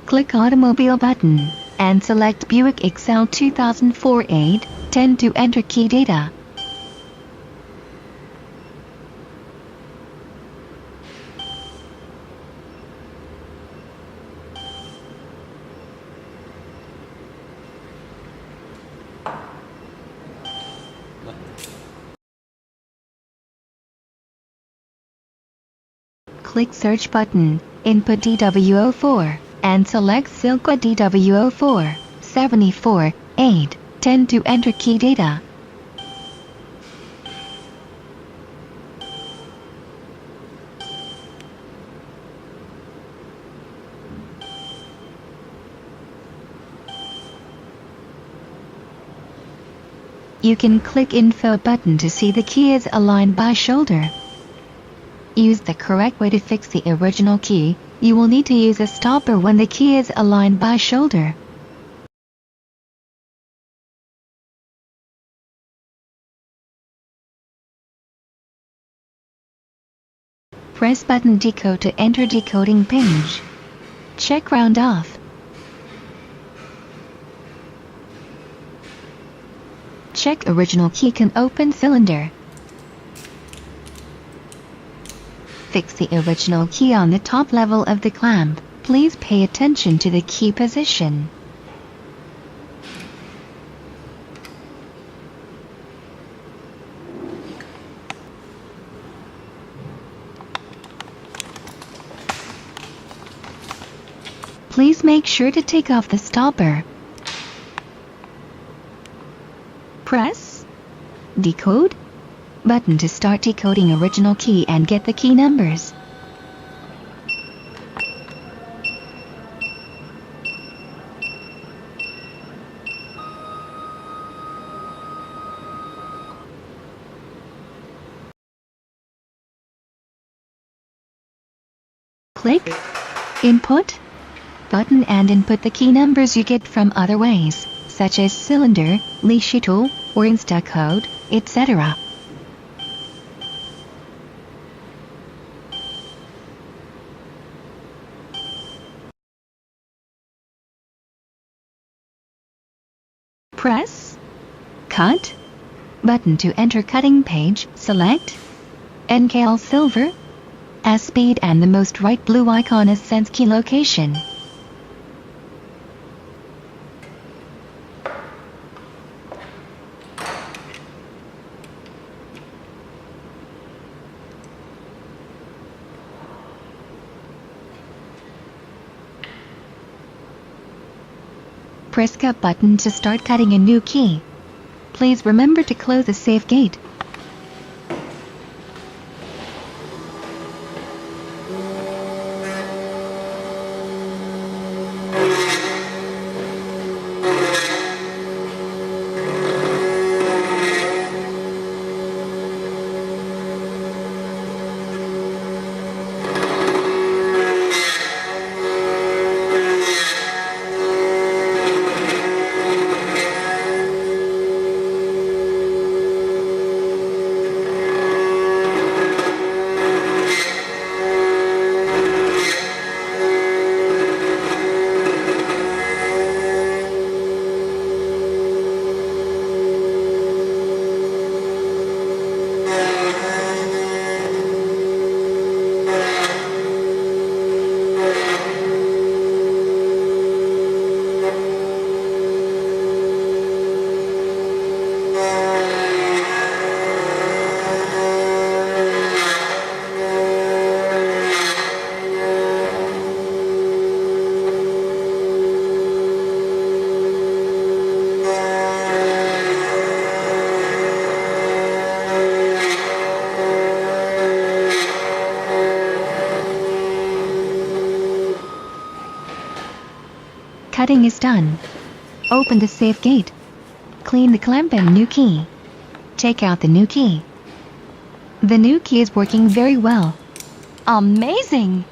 Click Automobile button, and select Buick Excelle 2004 810 to enter key data. Click Search button, input DW04, and select Silkwa DW04, 74, 8, 10 to enter key data. You can click Info button to see the key is aligned by shoulder. Use the correct way to fix the original key. You will need to use a stopper when the key is aligned by shoulder. Press button Decode to enter decoding page. Check round off. Check original key can open cylinder. Fix the original key on the top level of the clamp. Please pay attention to the key position. Please make sure to take off the stopper. Press Decode button to start decoding original key and get the key numbers. Click Input button and input the key numbers you get from other ways, such as cylinder, Leashito, or Instacode, etc. Press Cut button to enter cutting page. Select Excelle Silver as speed and the most right blue icon as sense key location. Press Cut button to start cutting a new key. Please remember to close the safe gate. Cutting is done. Open the safe gate. Clean the clamp and new key. Take out the new key. The new key is working very well. Amazing!